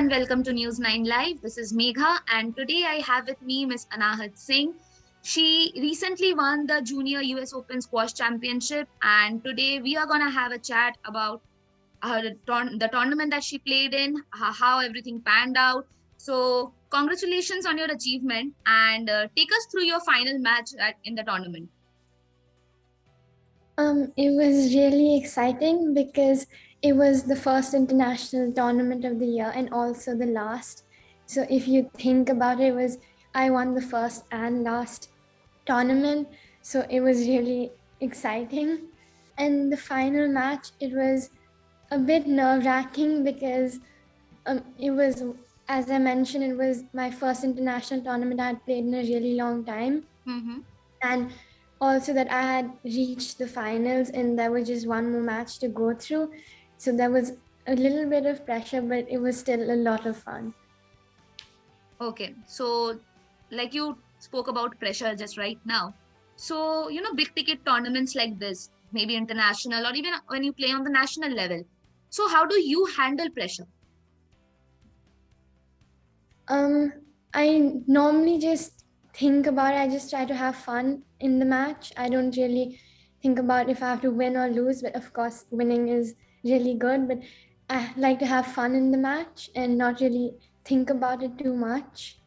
and welcome to News 9 Live. This is Megha, and today I have with me Miss Anahat Singh. She recently won the Junior US Open Squash Championship, and today we are going to have a chat about the tournament that she played in, how everything panned out. So, congratulations on your achievement, and take us through your final match in the tournament. It was really exciting because it was the first international tournament of the year and also the last. So if you think about it, I won the first and last tournament. So it was really exciting. And the final match, it was a bit nerve-wracking because it was, as I mentioned, it was my first international tournament I had played in a really long time. Mm-hmm. And also that I had reached the finals and there was just one more match to go through. So there was a little bit of pressure, but it was still a lot of fun. Okay, so like you spoke about pressure just right now. So, big ticket tournaments like this, maybe international or even when you play on the national level. So, how do you handle pressure? I normally just think about it. I just try to have fun in the match. I don't really think about if I have to win or lose, but of course, winning is really good. But I like to have fun in the match and not really think about it too much.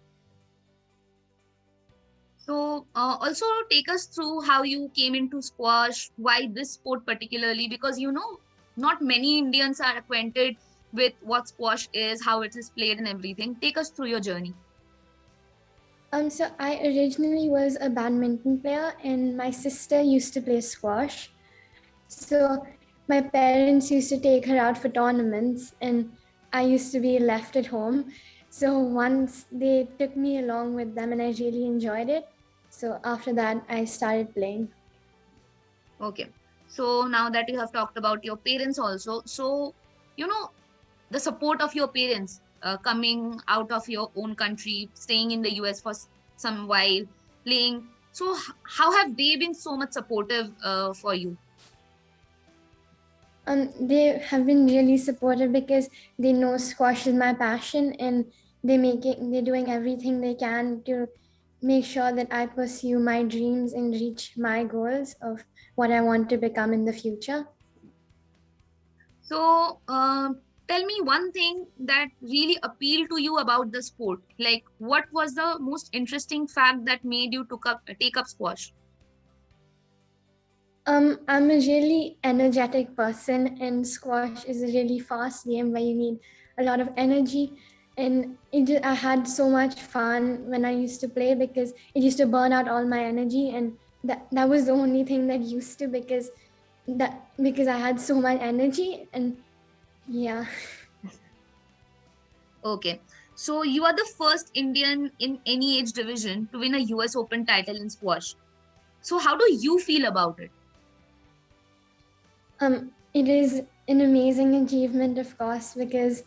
So, also take us through how you came into squash, why this sport particularly, because not many Indians are acquainted with what squash is, how it is played, and everything. Take us through your journey. So I originally was a badminton player and my sister used to play squash. So my parents used to take her out for tournaments and I used to be left at home. So once they took me along with them and I really enjoyed it. So after that, I started playing. Okay. So now that you have talked about your parents also, so the support of your parents coming out of your own country, staying in the US for some while, playing. So how have they been so much supportive for you? They have been really supportive because they know squash is my passion and they're doing everything they can to make sure that I pursue my dreams and reach my goals of what I want to become in the future. So tell me one thing that really appealed to you about the sport. Like, what was the most interesting fact that made you take up squash? I'm a really energetic person, and squash is a really fast game where you need a lot of energy. And I had so much fun when I used to play because it used to burn out all my energy, and that was the only thing that used to because I had so much energy, and yeah. Okay. So you are the first Indian in any age division to win a US Open title in squash. So how do you feel about it? It is an amazing achievement, of course, because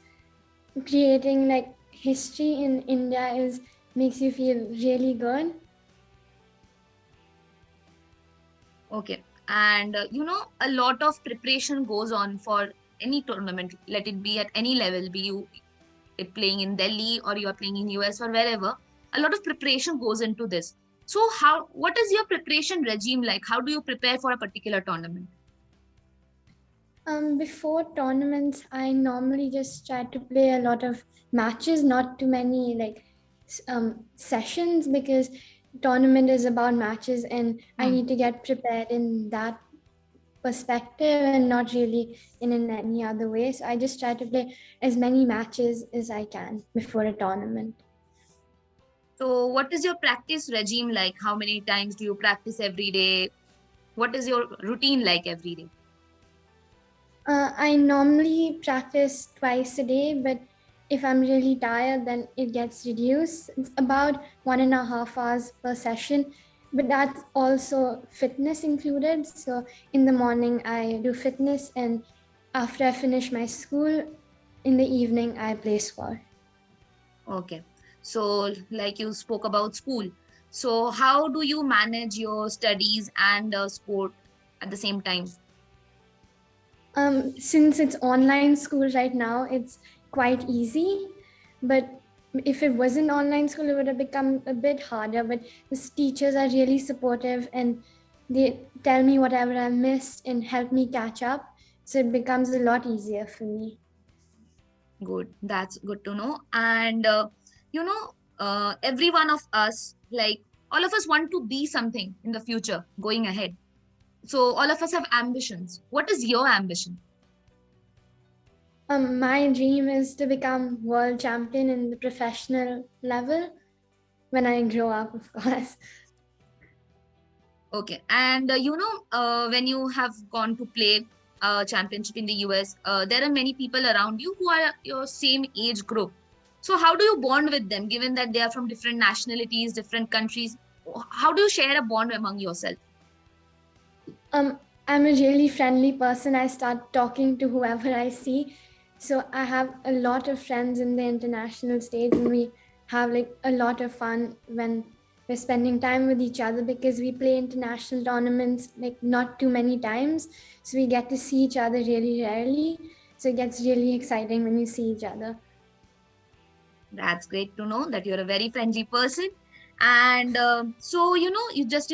creating like history in India is makes you feel really good. Okay. And a lot of preparation goes on for any tournament, let it be at any level, be you it playing in Delhi or you are playing in US or wherever. A lot of preparation goes into this. So what is your preparation regime like? How do you prepare for a particular tournament? Before tournaments, I normally just try to play a lot of matches, not too many like sessions, because tournament is about matches, and I Hmm. need to get prepared in that perspective and not really in any other way. So I just try to play as many matches as I can before a tournament. So what is your practice regime like? How many times do you practice every day? What is your routine like every day? I normally practice twice a day, but if I'm really tired, then it gets reduced. It's about 1.5 hours per session, but that's also fitness included. So in the morning, I do fitness, and after I finish my school, in the evening, I play squash. Okay. So like you spoke about school. So how do you manage your studies and sport at the same time? Since it's online school right now, it's quite easy. But if it wasn't online school, it would have become a bit harder. But the teachers are really supportive and they tell me whatever I missed and help me catch up. So it becomes a lot easier for me. Good. That's good to know. And every one of us, like all of us, want to be something in the future going ahead. So all of us have ambitions. What is your ambition? My dream is to become world champion in the professional level when I grow up, of course. Okay. And when you have gone to play a championship in the US, there are many people around you who are your same age group. So how do you bond with them, given that they are from different nationalities, different countries? How do you share a bond among yourself? Um, I'm a really friendly person. I start talking to whoever I see. So I have a lot of friends in the international stage, and we have like a lot of fun when we're spending time with each other because we play international tournaments like not too many times. So we get to see each other really rarely. So it gets really exciting when you see each other. That's great to know that you're a very friendly person. And so, you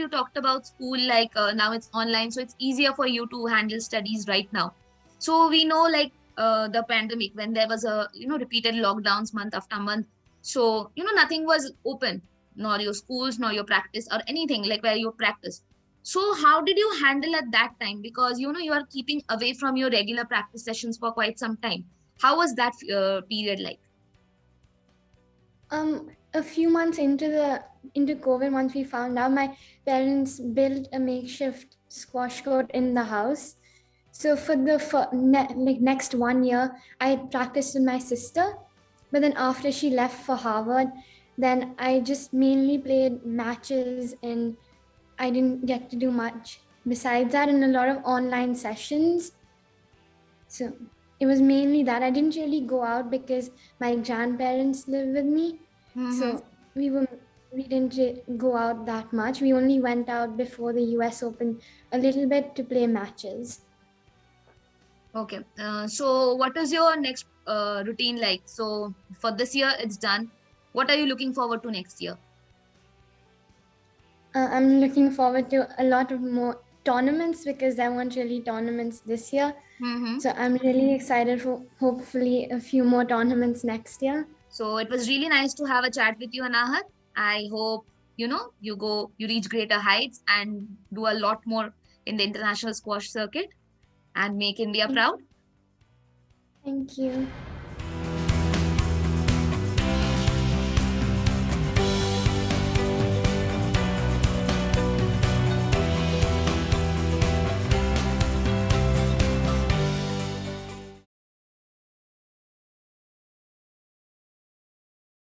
talked about school, like now it's online, so it's easier for you to handle studies right now. So we know, like the pandemic, when there was a repeated lockdowns month after month. So nothing was open, nor your schools, nor your practice, or anything like where you practice. So how did you handle at that time? Because you are keeping away from your regular practice sessions for quite some time. How was that period like? A few months into COVID, once we found out, my parents built a makeshift squash court in the house. So like next 1 year, I practiced with my sister, but then after she left for Harvard, then I just mainly played matches and I didn't get to do much besides that, and a lot of online sessions. So it was mainly that I didn't really go out because my grandparents live with me. Mm-hmm. So we didn't go out that much. We only went out before the US Open a little bit to play matches. Okay. So what is your next routine like? So for this year, it's done. What are you looking forward to next year? I'm looking forward to a lot of more tournaments because there weren't really tournaments this year. Mm-hmm. So I'm really excited for hopefully a few more tournaments next year. So it was really nice to have a chat with you, Anahat. I hope you reach greater heights and do a lot more in the international squash circuit and make India proud. Thank you.